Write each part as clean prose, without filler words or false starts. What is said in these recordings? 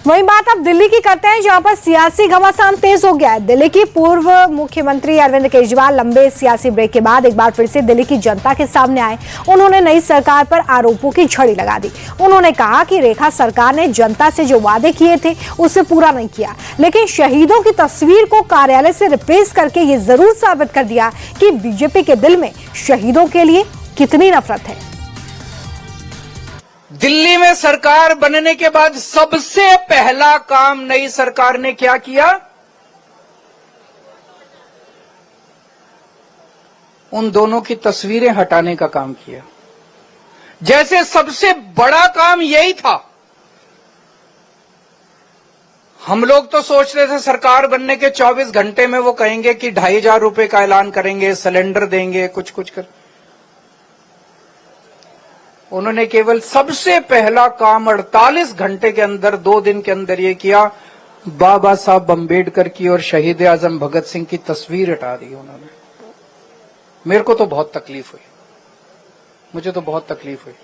वही बात अब दिल्ली की करते हैं, जहां पर सियासी घमासान तेज हो गया है। दिल्ली की पूर्व मुख्यमंत्री अरविंद केजरीवाल लंबे सियासी ब्रेक के बाद एक बार फिर से दिल्ली की जनता के सामने आए। उन्होंने नई सरकार पर आरोपों की झड़ी लगा दी। उन्होंने कहा कि रेखा सरकार ने जनता से जो वादे किए थे उसे पूरा नहीं किया, लेकिन शहीदों की तस्वीर को कार्यालय से रिप्लेस करके ये जरूर साबित कर दिया कि बीजेपी के दिल में शहीदों के लिए कितनी नफरत है। दिल्ली में सरकार बनने के बाद सबसे पहला काम नई सरकार ने क्या किया? उन दोनों की तस्वीरें हटाने का काम किया। जैसे सबसे बड़ा काम यही था। हम लोग तो सोच रहे थे सरकार बनने के 24 घंटे में वो कहेंगे कि 2500 रुपए का ऐलान करेंगे, सिलेंडर देंगे, कुछ कर। उन्होंने केवल सबसे पहला काम 48 घंटे के अंदर, 2 दिन के अंदर ये किया, बाबा साहब अम्बेडकर की और शहीद आजम भगत सिंह की तस्वीर हटा दी उन्होंने। मेरे को तो बहुत तकलीफ हुई, मुझे तो बहुत तकलीफ हुई।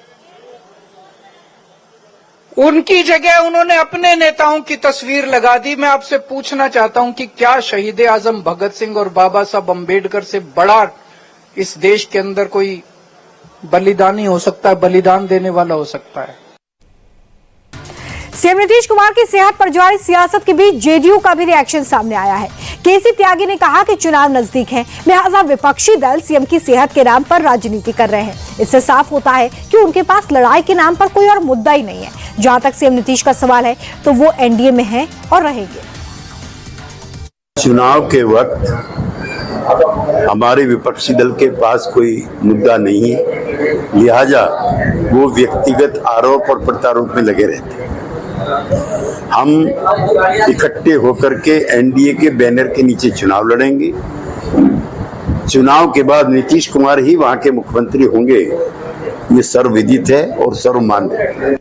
उनकी जगह उन्होंने अपने नेताओं की तस्वीर लगा दी। मैं आपसे पूछना चाहता हूं कि क्या शहीद आजम भगत सिंह और बाबा साहब अम्बेडकर से बड़ा इस देश के अंदर कोई बलिदानी हो सकता है, बलिदान देने वाला हो सकता है? सीएम नीतीश कुमार की सेहत पर जारी सियासत के बीच जेडीयू का भी रिएक्शन सामने आया है। केसी त्यागी ने कहा कि चुनाव नजदीक है, लिहाजा विपक्षी दल सीएम की सेहत के नाम पर राजनीति कर रहे हैं। इससे साफ होता है कि उनके पास लड़ाई के नाम पर कोई और मुद्दा ही नहीं है। जहां तक सीएम नीतीश का सवाल है तो वो एनडीए में है और रहेंगे। चुनाव के वक्त हमारे विपक्षी दल के पास कोई मुद्दा नहीं है, लिहाजा वो व्यक्तिगत आरोप और प्रत्यारोप में लगे रहते हैं। हम इकट्ठे होकर के एनडीए के बैनर के नीचे चुनाव लड़ेंगे। चुनाव के बाद नीतीश कुमार ही वहां के मुख्यमंत्री होंगे, ये सर्वविदित है और सर्वमान्य है।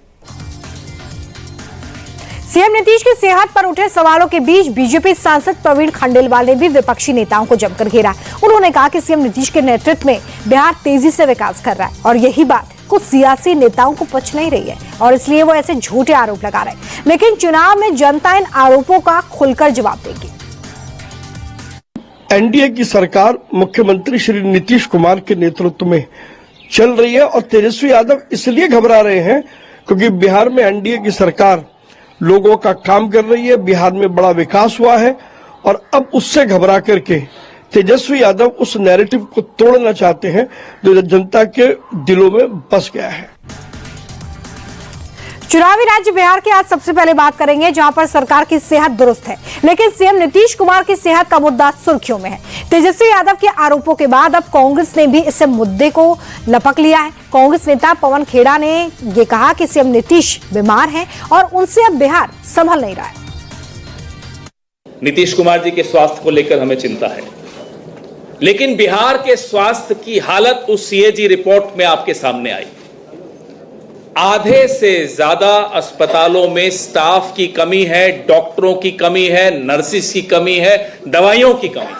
सीएम नीतीश की सेहत पर उठे सवालों के बीच बीजेपी सांसद प्रवीण खंडेलवाल ने भी विपक्षी नेताओं को जमकर घेरा। उन्होंने कहा कि सीएम नीतीश के नेतृत्व में बिहार तेजी से विकास कर रहा है और यही बात कुछ सियासी नेताओं को पच नहीं रही है और इसलिए वो ऐसे झूठे आरोप लगा रहे हैं। लेकिन चुनाव में जनता इन आरोपों का खुलकर जवाब देगी। एनडीए की सरकार मुख्यमंत्री श्री नीतीश कुमार के नेतृत्व में चल रही है और तेजस्वी यादव इसलिए घबरा रहे हैं क्योंकि बिहार में एनडीए की सरकार लोगों का काम कर रही है, बिहार में बड़ा विकास हुआ है और अब उससे घबरा करके तेजस्वी यादव उस नैरेटिव को तोड़ना चाहते हैं जो जनता के दिलों में बस गया है। चुनावी राज्य बिहार की आज सबसे पहले बात करेंगे, जहां पर सरकार की सेहत दुरुस्त है, लेकिन सीएम नीतीश कुमार की सेहत का मुद्दा सुर्खियों में है। तेजस्वी यादव के आरोपों के बाद अब कांग्रेस ने भी इस मुद्दे को लपक लिया है। कांग्रेस नेता पवन खेड़ा ने ये कहा कि सीएम नीतीश बीमार हैं और उनसे अब बिहार संभल नहीं रहा है। नीतीश कुमार जी के स्वास्थ्य को लेकर हमें चिंता है, लेकिन बिहार के स्वास्थ्य की हालत उस सीएजी रिपोर्ट में आपके सामने आई। आधे से ज्यादा अस्पतालों में स्टाफ की कमी है, डॉक्टरों की कमी है, नर्सिस की कमी है, दवाइयों की कमी है।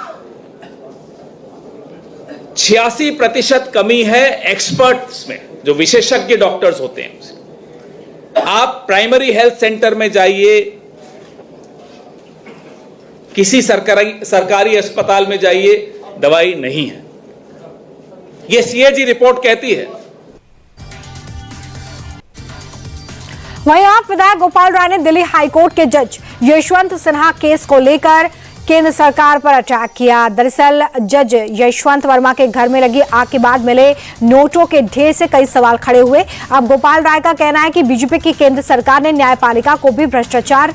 86% कमी है एक्सपर्ट्स में, जो विशेषज्ञ डॉक्टर्स होते हैं। आप प्राइमरी हेल्थ सेंटर में जाइए, किसी सरकारी अस्पताल में जाइए, दवाई नहीं है। यह सीएजी रिपोर्ट कहती है। वहीं आप विधायक गोपाल राय ने दिल्ली हाईकोर्ट के जज यशवंत सिन्हा केस को लेकर केंद्र सरकार पर अटैक किया। दरअसल जज यशवंत वर्मा के घर में लगी आग के बाद मिले नोटों के ढेर से कई सवाल खड़े हुए। अब गोपाल राय का कहना है कि बीजेपी की केंद्र सरकार ने न्यायपालिका को भी भ्रष्टाचार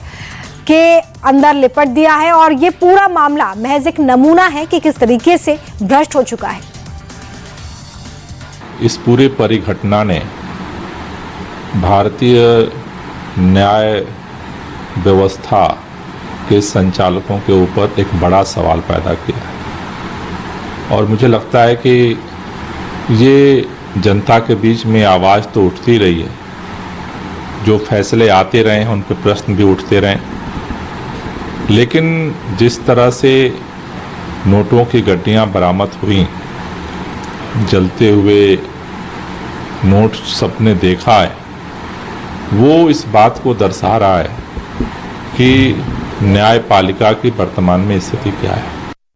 के अंदर लिपट दिया है और ये पूरा मामला महज एक नमूना है कि किस तरीके से भ्रष्ट हो चुका है। इस पूरी परिघटना ने भारतीय न्याय व्यवस्था के संचालकों के ऊपर एक बड़ा सवाल पैदा किया है और मुझे लगता है कि ये जनता के बीच में आवाज़ तो उठती रही है, जो फैसले आते रहे हैं उन पर प्रश्न भी उठते रहे, लेकिन जिस तरह से नोटों की गड्डियाँ बरामद हुई, जलते हुए नोट सबने देखा है, वो इस बात को दर्शा रहा है कि न्यायपालिका की वर्तमान में स्थिति क्या है।